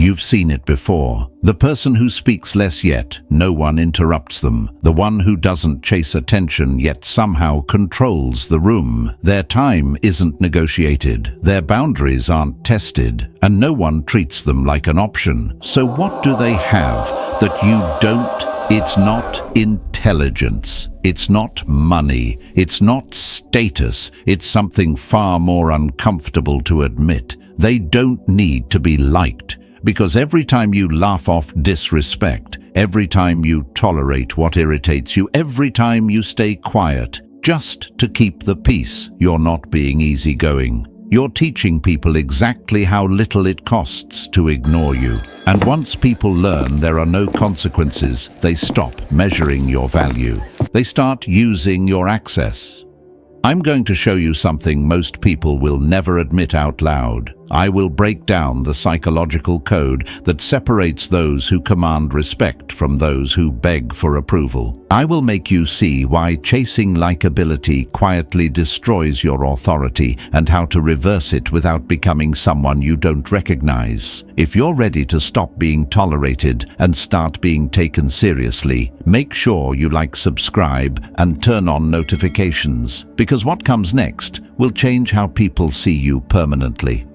You've seen it before. The person who speaks less yet no one interrupts them. The one who doesn't chase attention yet somehow controls the room. Their time isn't negotiated. Their boundaries aren't tested. And no one treats them like an option. So what do they have that you don't? It's not intelligence. It's not money. It's not status. It's something far more uncomfortable to admit. They don't need to be liked. Because every time you laugh off disrespect, every time you tolerate what irritates you, every time you stay quiet, just to keep the peace, you're not being easygoing. You're teaching people exactly how little it costs to ignore you. And once people learn there are no consequences, they stop measuring your value. They start using your access. I'm going to show you something most people will never admit out loud. I will break down the psychological code that separates those who command respect from those who beg for approval. I will make you see why chasing likability quietly destroys your authority and how to reverse it without becoming someone you don't recognize. If you're ready to stop being tolerated and start being taken seriously, make sure you like, subscribe, and turn on notifications, because what comes next will change how people see you permanently.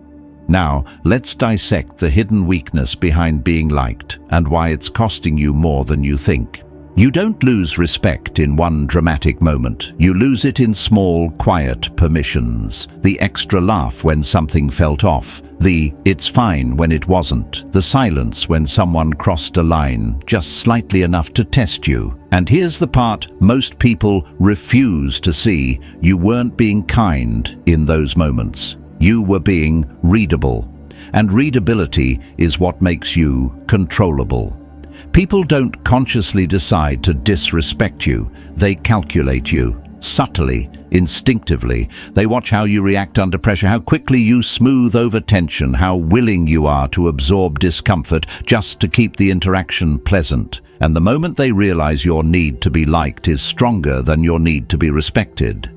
Now, let's dissect the hidden weakness behind being liked and why it's costing you more than you think. You don't lose respect in one dramatic moment. You lose it in small, quiet permissions. The extra laugh when something felt off. The "it's fine" when it wasn't. The silence when someone crossed a line, just slightly enough to test you. And here's the part most people refuse to see. You weren't being kind in those moments. You were being readable. And readability is what makes you controllable. People don't consciously decide to disrespect you. They calculate you. Subtly, instinctively. They watch how you react under pressure, how quickly you smooth over tension, how willing you are to absorb discomfort just to keep the interaction pleasant. And the moment they realize your need to be liked is stronger than your need to be respected,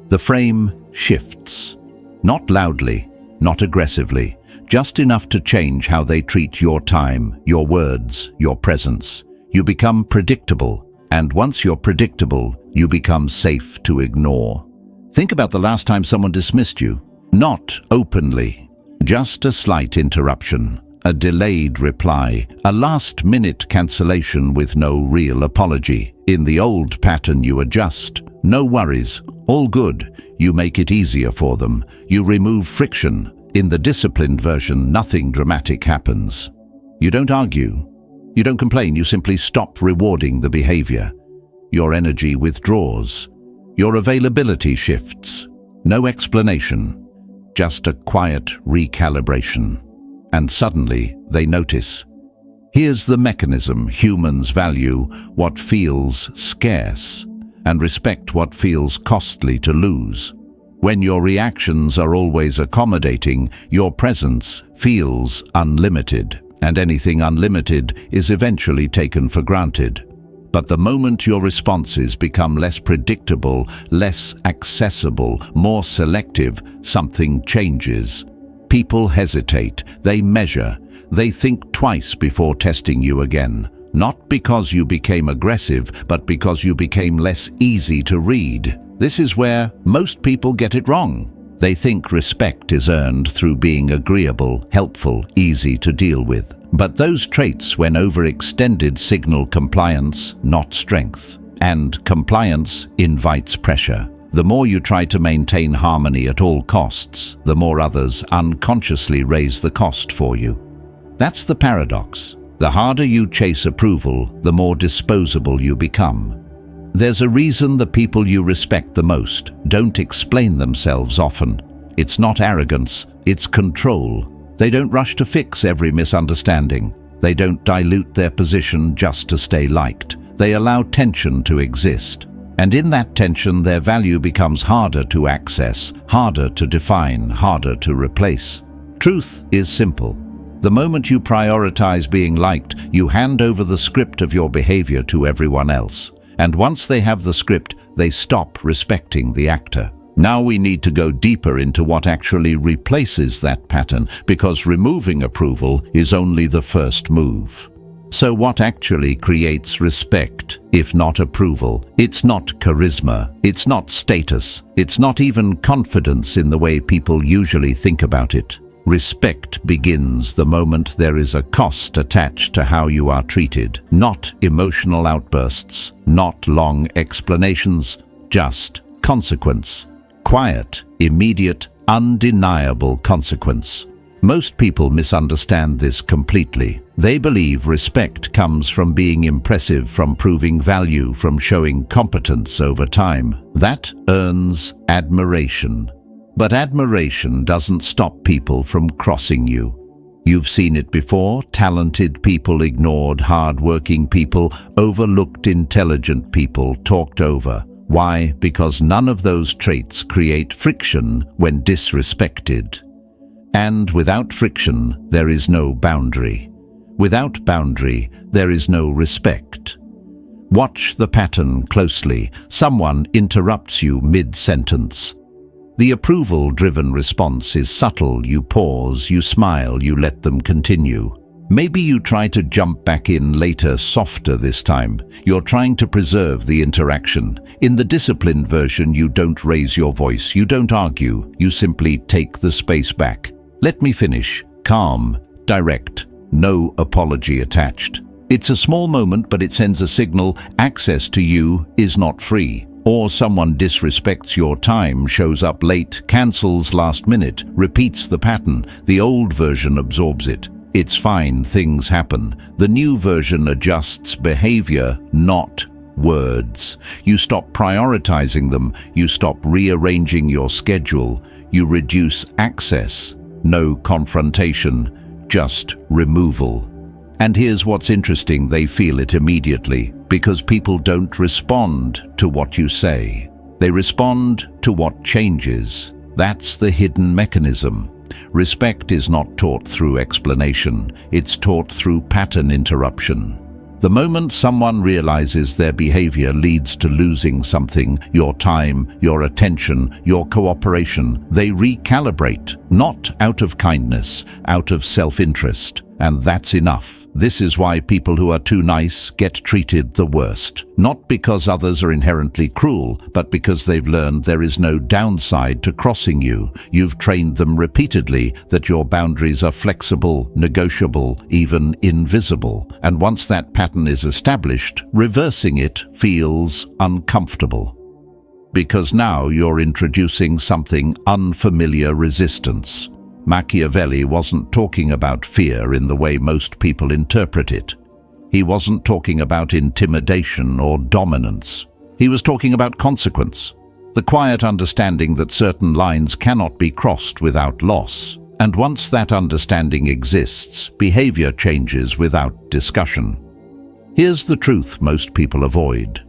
the frame shifts. Not loudly, not aggressively, just enough to change how they treat your time, your words, your presence. You become predictable, and once you're predictable, you become safe to ignore. Think about the last time someone dismissed you. Not openly, just a slight interruption, a delayed reply, a last-minute cancellation with no real apology. In the old pattern you adjust. No worries, all good. You make it easier for them. You remove friction. In the disciplined version, nothing dramatic happens. You don't argue. You don't complain. You simply stop rewarding the behavior. Your energy withdraws. Your availability shifts. No explanation. Just a quiet recalibration. And suddenly, they notice. Here's the mechanism humans value: what feels scarce, and respect what feels costly to lose. When your reactions are always accommodating, your presence feels unlimited, and anything unlimited is eventually taken for granted. But the moment your responses become less predictable, less accessible, more selective, something changes. People hesitate, they measure, they think twice before testing you again. Not because you became aggressive, but because you became less easy to read. This is where most people get it wrong. They think respect is earned through being agreeable, helpful, easy to deal with. But those traits, when overextended, signal compliance, not strength. And compliance invites pressure. The more you try to maintain harmony at all costs, the more others unconsciously raise the cost for you. That's the paradox. The harder you chase approval, the more disposable you become. There's a reason the people you respect the most don't explain themselves often. It's not arrogance, it's control. They don't rush to fix every misunderstanding. They don't dilute their position just to stay liked. They allow tension to exist. And in that tension, their value becomes harder to access, harder to define, harder to replace. Truth is simple. The moment you prioritize being liked, you hand over the script of your behavior to everyone else. And once they have the script, they stop respecting the actor. Now we need to go deeper into what actually replaces that pattern, because removing approval is only the first move. So what actually creates respect, if not approval? It's not charisma, it's not status, it's not even confidence in the way people usually think about it. Respect begins the moment there is a cost attached to how you are treated. Not emotional outbursts, not long explanations, just consequence. Quiet, immediate, undeniable consequence. Most people misunderstand this completely. They believe respect comes from being impressive, from proving value, from showing competence over time. That earns admiration. But admiration doesn't stop people from crossing you. You've seen it before: talented people ignored, hard-working people overlooked, intelligent people talked over. Why? Because none of those traits create friction when disrespected. And without friction, there is no boundary. Without boundary, there is no respect. Watch the pattern closely. Someone interrupts you mid-sentence. The approval-driven response is subtle. You pause, you smile, you let them continue. Maybe you try to jump back in later, softer this time. You're trying to preserve the interaction. In the disciplined version, you don't raise your voice, you don't argue, you simply take the space back. Let me finish. Calm, direct, no apology attached. It's a small moment, but it sends a signal. Access to you is not free. Or someone disrespects your time, shows up late, cancels last minute, repeats the pattern. The old version absorbs it. It's fine, things happen. The new version adjusts behavior, not words. You stop prioritizing them. You stop rearranging your schedule. You reduce access. No confrontation, just removal. And here's what's interesting: they feel it immediately, because people don't respond to what you say. They respond to what changes. That's the hidden mechanism. Respect is not taught through explanation, it's taught through pattern interruption. The moment someone realizes their behavior leads to losing something, your time, your attention, your cooperation, they recalibrate, not out of kindness, out of self-interest. And that's enough. This is why people who are too nice get treated the worst. Not because others are inherently cruel, but because they've learned there is no downside to crossing you. You've trained them repeatedly that your boundaries are flexible, negotiable, even invisible. And once that pattern is established, reversing it feels uncomfortable. Because now you're introducing something unfamiliar: resistance. Machiavelli wasn't talking about fear in the way most people interpret it. He wasn't talking about intimidation or dominance. He was talking about consequence, the quiet understanding that certain lines cannot be crossed without loss. And once that understanding exists, behavior changes without discussion. Here's the truth most people avoid.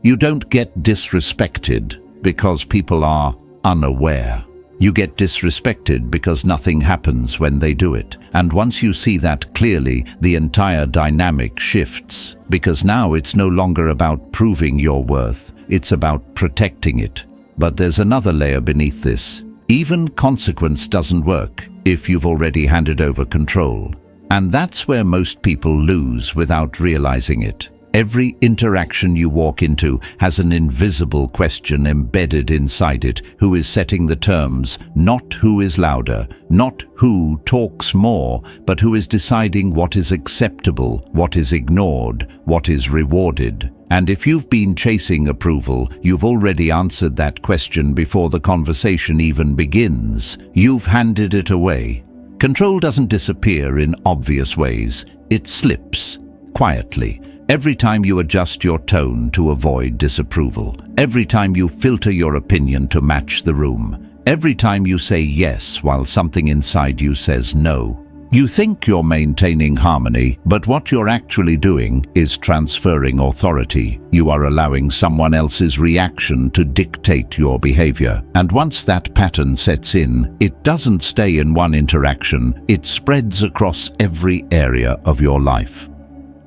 You don't get disrespected because people are unaware. You get disrespected because nothing happens when they do it. And once you see that clearly, the entire dynamic shifts. Because now it's no longer about proving your worth, it's about protecting it. But there's another layer beneath this. Even consequence doesn't work if you've already handed over control. And that's where most people lose without realizing it. Every interaction you walk into has an invisible question embedded inside it. Who is setting the terms? Not who is louder, not who talks more, but who is deciding what is acceptable, what is ignored, what is rewarded. And if you've been chasing approval, you've already answered that question before the conversation even begins. You've handed it away. Control doesn't disappear in obvious ways. It slips quietly. Every time you adjust your tone to avoid disapproval, every time you filter your opinion to match the room, every time you say yes while something inside you says no. You think you're maintaining harmony, but what you're actually doing is transferring authority. You are allowing someone else's reaction to dictate your behavior. And once that pattern sets in, it doesn't stay in one interaction, it spreads across every area of your life.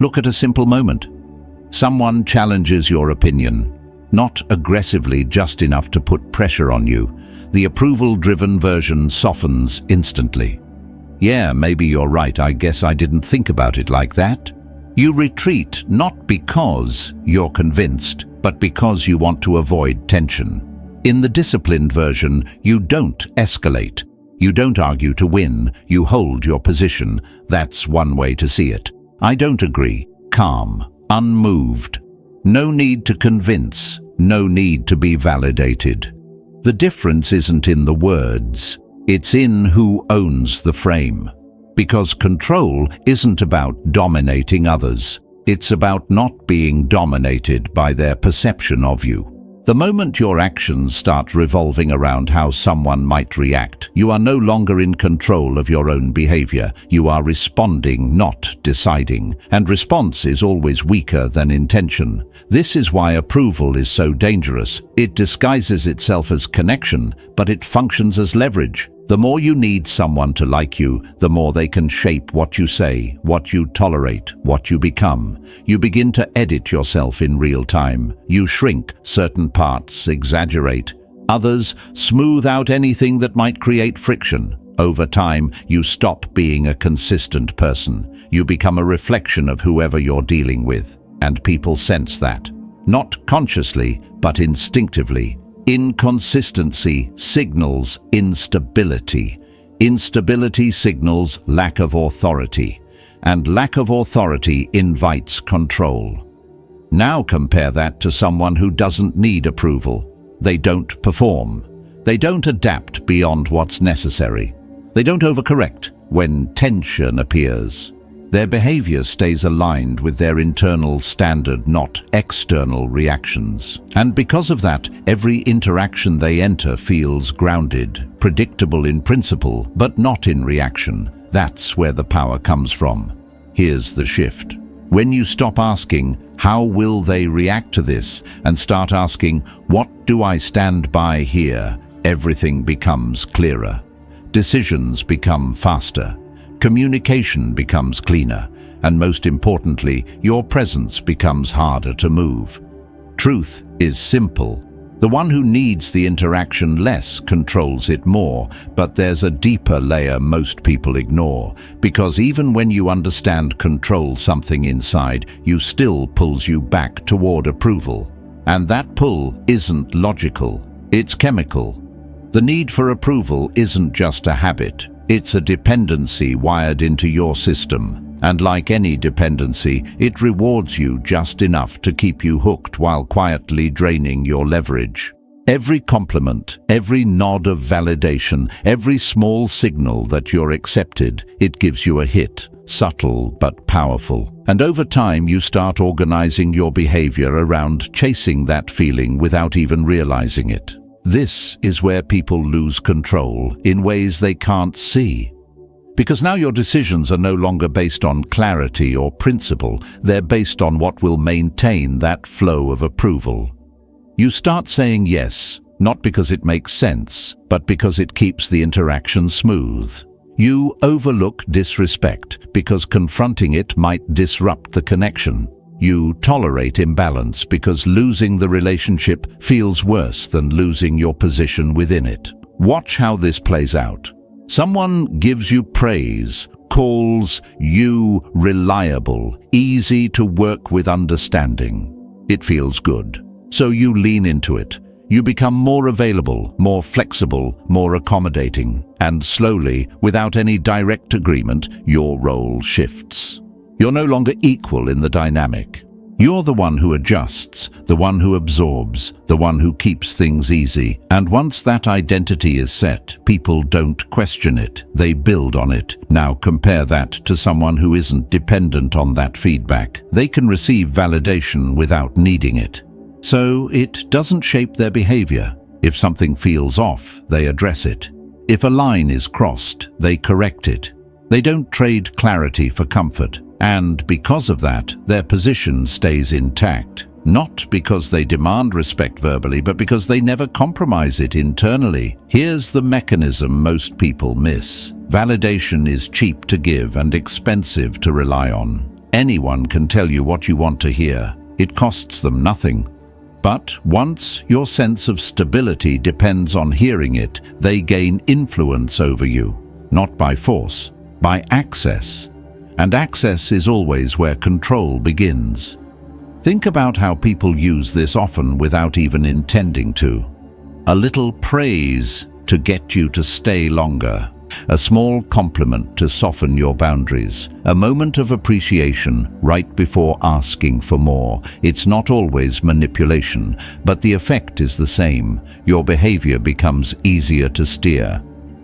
Look at a simple moment. Someone challenges your opinion. not aggressively, just enough to put pressure on you. The approval-driven version softens instantly. Yeah, maybe you're right, I guess I didn't think about it like that. You retreat not because you're convinced, but because you want to avoid tension. In the disciplined version, you don't escalate. You don't argue to win, you hold your position. That's one way to see it. I don't agree. Calm, unmoved. No need to convince, no need to be validated. The difference isn't in the words, it's in who owns the frame. Because control isn't about dominating others. It's about not being dominated by their perception of you. The moment your actions start revolving around how someone might react, you are no longer in control of your own behavior. You are responding, not deciding. And response is always weaker than intention. This is why approval is so dangerous. It disguises itself as connection, but it functions as leverage. The more you need someone to like you, the more they can shape what you say, what you tolerate, what you become. You begin to edit yourself in real time. You shrink certain parts, exaggerate. Others smooth out anything that might create friction. Over time, you stop being a consistent person. You become a reflection of whoever you're dealing with. And people sense that. Not consciously, but instinctively. Inconsistency signals instability. Instability signals lack of authority. And lack of authority invites control. Now compare that to someone who doesn't need approval. They don't perform. They don't adapt beyond what's necessary. They don't overcorrect when tension appears. Their behavior stays aligned with their internal standard, not external reactions. And because of that, every interaction they enter feels grounded, predictable in principle, but not in reaction. That's where the power comes from. Here's the shift. When you stop asking, how will they react to this, and start asking, what do I stand by here, everything becomes clearer. Decisions become faster. Communication becomes cleaner, and most importantly, your presence becomes harder to move. Truth is simple. The one who needs the interaction less controls it more, but there's a deeper layer most people ignore, because even when you understand control something inside, you still pulls you back toward approval. And that pull isn't logical, it's chemical. The need for approval isn't just a habit. It's a dependency wired into your system, and like any dependency, it rewards you just enough to keep you hooked while quietly draining your leverage. Every compliment, every nod of validation, every small signal that you're accepted, it gives you a hit, subtle but powerful. And over time, you start organizing your behavior around chasing that feeling without even realizing it. This is where people lose control in ways they can't see. Because now your decisions are no longer based on clarity or principle, they're based on what will maintain that flow of approval. You start saying yes, not because it makes sense, but because it keeps the interaction smooth. You overlook disrespect because confronting it might disrupt the connection. You tolerate imbalance because losing the relationship feels worse than losing your position within it. Watch how this plays out. Someone gives you praise, calls you reliable, easy to work with, understanding. It feels good. So you lean into it. You become more available, more flexible, more accommodating. And slowly, without any direct agreement, your role shifts. You're no longer equal in the dynamic. You're the one who adjusts, the one who absorbs, the one who keeps things easy. And once that identity is set, people don't question it, they build on it. Now compare that to someone who isn't dependent on that feedback. They can receive validation without needing it. So it doesn't shape their behavior. If something feels off, they address it. If a line is crossed, they correct it. They don't trade clarity for comfort. And because of that, their position stays intact. Not because they demand respect verbally, but because they never compromise it internally. Here's the mechanism most people miss. Validation is cheap to give and expensive to rely on. Anyone can tell you what you want to hear. It costs them nothing. But once your sense of stability depends on hearing it, they gain influence over you, not by force, by access. And access is always where control begins. Think about how people use this often without even intending to. A little praise to get you to stay longer. A small compliment to soften your boundaries. A moment of appreciation right before asking for more. It's not always manipulation, but the effect is the same. Your behavior becomes easier to steer.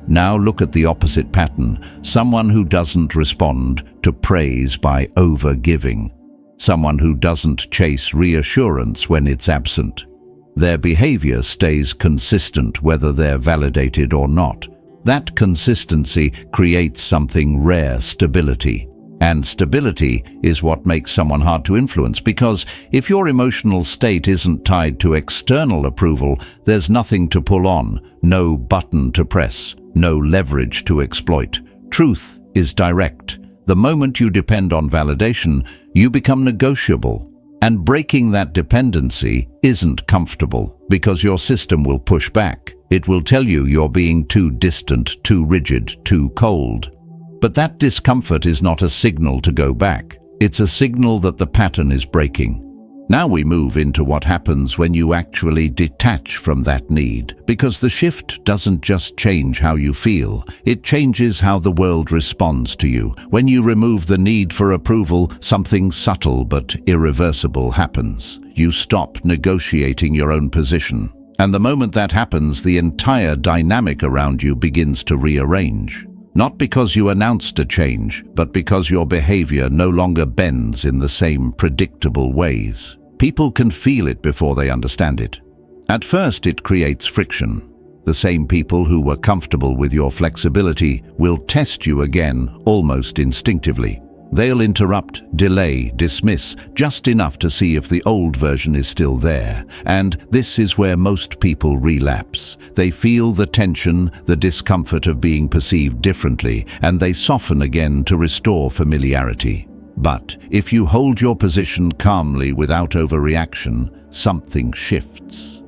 Now look at the opposite pattern. Someone who doesn't respond to praise by over-giving. Someone who doesn't chase reassurance when it's absent. Their behavior stays consistent whether they're validated or not. That consistency creates something rare: stability. And stability is what makes someone hard to influence, because if your emotional state isn't tied to external approval, there's nothing to pull on, no button to press, no leverage to exploit. Truth is direct. The moment you depend on validation, you become negotiable. And breaking that dependency isn't comfortable, because your system will push back. It will tell you you're being too distant, too rigid, too cold. But that discomfort is not a signal to go back. It's a signal that the pattern is breaking. Now we move into what happens when you actually detach from that need, because the shift doesn't just change how you feel, it changes how the world responds to you. When you remove the need for approval, something subtle but irreversible happens. You stop negotiating your own position. And the moment that happens, the entire dynamic around you begins to rearrange. Not because you announced a change, but because your behavior no longer bends in the same predictable ways. People can feel it before they understand it. At first, it creates friction. The same people who were comfortable with your flexibility will test you again almost instinctively. They'll interrupt, delay, dismiss, just enough to see if the old version is still there. And this is where most people relapse. They feel the tension, the discomfort of being perceived differently, and they soften again to restore familiarity. But if you hold your position calmly without overreaction, something shifts.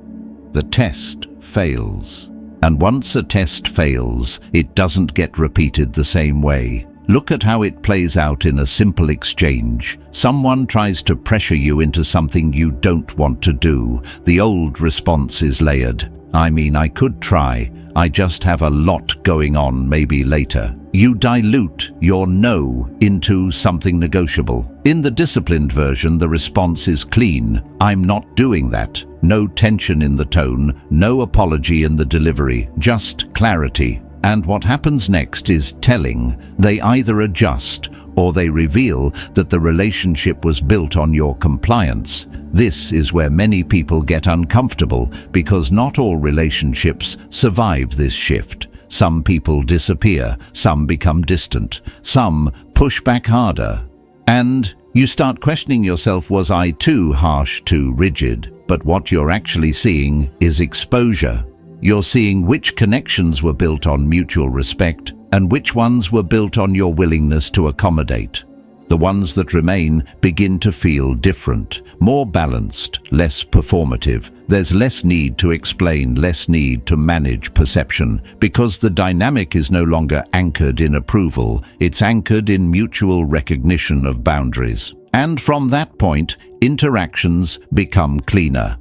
The test fails. And once a test fails, it doesn't get repeated the same way. Look at how it plays out in a simple exchange. Someone tries to pressure you into something you don't want to do. The old response is layered. I could try. I just have a lot going on, maybe later. You dilute your no into something negotiable. In the disciplined version, the response is clean. I'm not doing that. No tension in the tone, no apology in the delivery, just clarity. And what happens next is telling. They either adjust or they reveal that the relationship was built on your compliance. This is where many people get uncomfortable, because not all relationships survive this shift. Some people disappear, some become distant, some push back harder. And you start questioning yourself, was I too harsh, too rigid? But what you're actually seeing is exposure. You're seeing which connections were built on mutual respect and which ones were built on your willingness to accommodate. The ones that remain begin to feel different, more balanced, less performative. There's less need to explain, less need to manage perception, because the dynamic is no longer anchored in approval, it's anchored in mutual recognition of boundaries. And from that point, interactions become cleaner.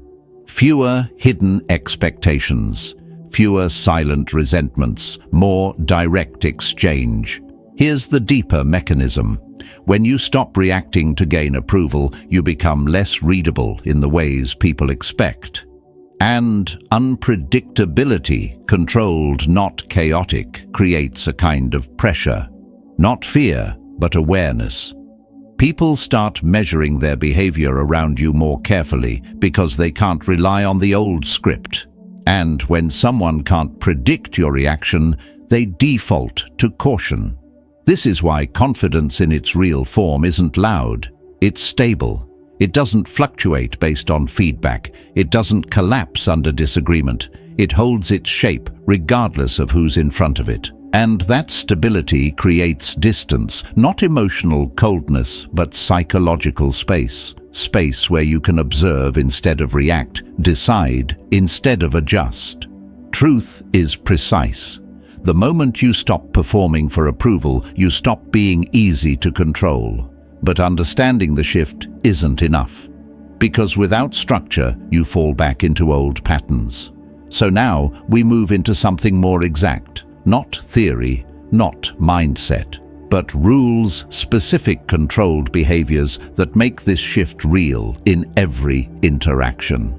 Fewer hidden expectations, fewer silent resentments, more direct exchange. Here's the deeper mechanism. When you stop reacting to gain approval, you become less readable in the ways people expect. And unpredictability, controlled, not chaotic, creates a kind of pressure. Not fear, but awareness. People start measuring their behavior around you more carefully because they can't rely on the old script. And when someone can't predict your reaction, they default to caution. This is why confidence in its real form isn't loud. It's stable. It doesn't fluctuate based on feedback. It doesn't collapse under disagreement. It holds its shape regardless of who's in front of it. And that stability creates distance, not emotional coldness, but psychological space. space where you can observe instead of react, decide instead of adjust. Truth is precise. The moment you stop performing for approval, you stop being easy to control. But understanding the shift isn't enough, because without structure, you fall back into old patterns. So now we move into something more exact, not theory, not mindset, but rules, specific controlled behaviors that make this shift real in every interaction.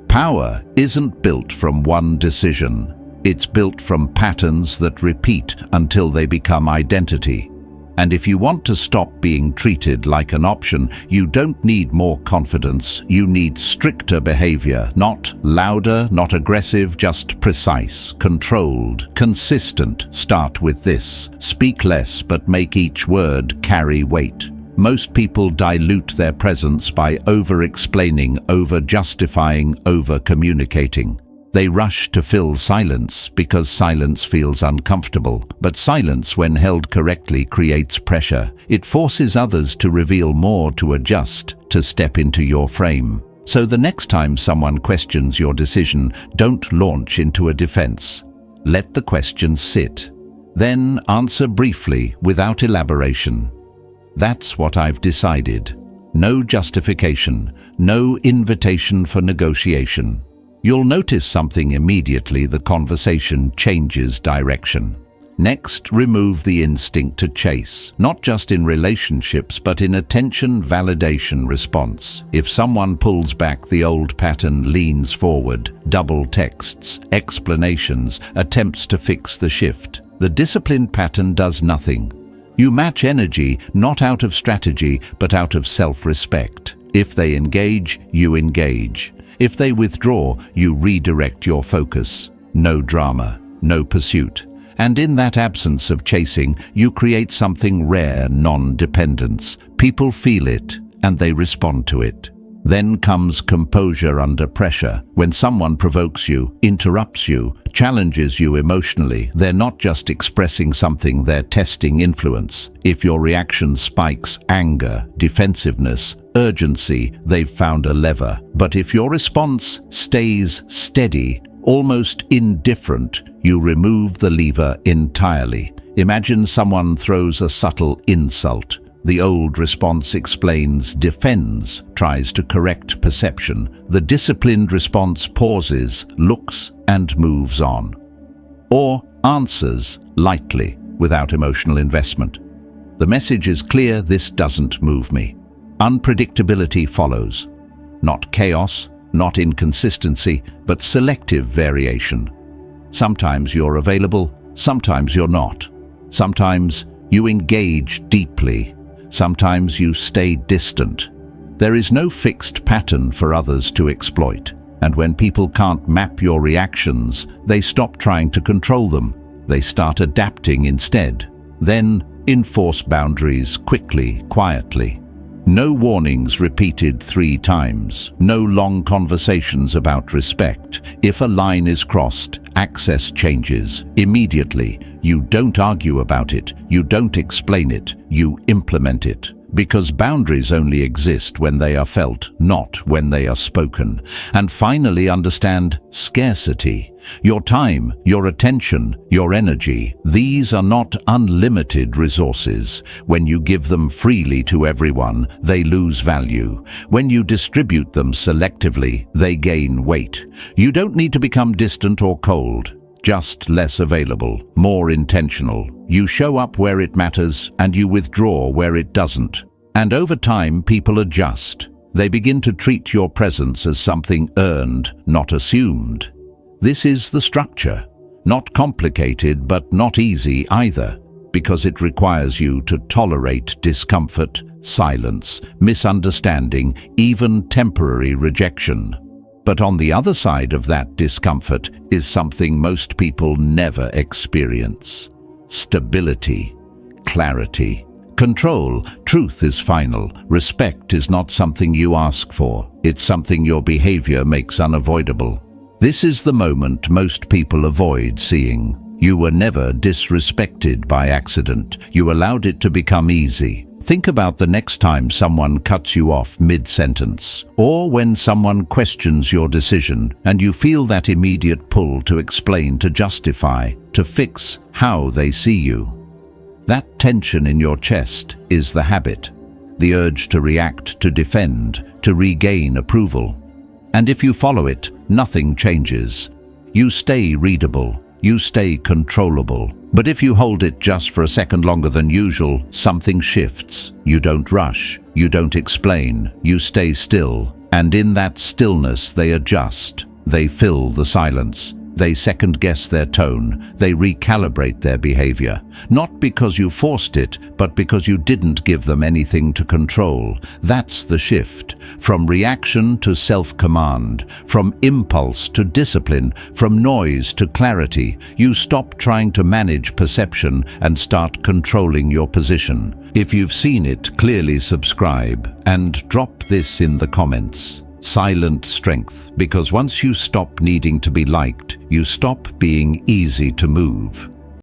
Power isn't built from one decision. It's built from patterns that repeat until they become identity. And if you want to stop being treated like an option, you don't need more confidence, you need stricter behavior, not louder, not aggressive, just precise, controlled, consistent. Start with this. Speak less, but make each word carry weight. Most people dilute their presence by over-explaining, over-justifying, over-communicating. They rush to fill silence because silence feels uncomfortable. But silence, when held correctly, creates pressure. It forces others to reveal more, to adjust, to step into your frame. So the next time someone questions your decision, don't launch into a defense. Let the question sit. Then answer briefly, without elaboration. That's what I've decided. No justification, no invitation for negotiation. You'll notice something immediately. The conversation changes direction. Next, remove the instinct to chase, not just in relationships, but in attention validation response. If someone pulls back, the old pattern leans forward, double texts, explanations, attempts to fix the shift. The disciplined pattern does nothing. You match energy, not out of strategy, but out of self-respect. If they engage, you engage. If they withdraw, you redirect your focus. No drama, no pursuit. And in that absence of chasing, you create something rare, non-dependence. People feel it, and they respond to it. Then comes composure under pressure. When someone provokes you, interrupts you, challenges you emotionally, they're not just expressing something, they're testing influence. If your reaction spikes anger, defensiveness, urgency, they've found a lever. But if your response stays steady, almost indifferent, you remove the lever entirely. Imagine someone throws a subtle insult. The old response explains, defends, tries to correct perception. The disciplined response pauses, looks, and moves on. Or answers lightly, without emotional investment. The message is clear: this doesn't move me. Unpredictability follows. Not chaos, not inconsistency, but selective variation. Sometimes you're available, sometimes you're not. Sometimes you engage deeply. Sometimes you stay distant. There is no fixed pattern for others to exploit. And when people can't map your reactions, they stop trying to control them. They start adapting instead. Then enforce boundaries quickly, quietly. No warnings repeated 3 times. No long conversations about respect. If a line is crossed, access changes immediately. You don't argue about it. You don't explain it. You implement it. Because boundaries only exist when they are felt, not when they are spoken. And finally, understand scarcity. Your time, your attention, your energy, these are not unlimited resources. When you give them freely to everyone, they lose value. When you distribute them selectively, they gain weight. You don't need to become distant or cold, just less available, more intentional. You show up where it matters and you withdraw where it doesn't. And over time, people adjust. They begin to treat your presence as something earned, not assumed. This is the structure. Not complicated, but not easy either, because it requires you to tolerate discomfort, silence, misunderstanding, even temporary rejection. But on the other side of that discomfort is something most people never experience: stability, clarity, control. Truth is final. Respect is not something you ask for. It's something your behavior makes unavoidable. This is the moment most people avoid seeing. You were never disrespected by accident. You allowed it to become easy. Think about the next time someone cuts you off mid-sentence, or when someone questions your decision and you feel that immediate pull to explain, to justify, to fix how they see you. That tension in your chest is the habit, the urge to react, to defend, to regain approval. And if you follow it, nothing changes. You stay readable, you stay controllable. But if you hold it just for a second longer than usual, something shifts. You don't rush, you don't explain, you stay still. And in that stillness they adjust, they fill the silence. They second-guess their tone, they recalibrate their behavior. Not because you forced it, but because you didn't give them anything to control. That's the shift. From reaction to self-command, from impulse to discipline, from noise to clarity. You stop trying to manage perception and start controlling your position. If you've seen it, clearly subscribe and drop this in the comments. Silent strength, because once you stop needing to be liked, you stop being easy to move.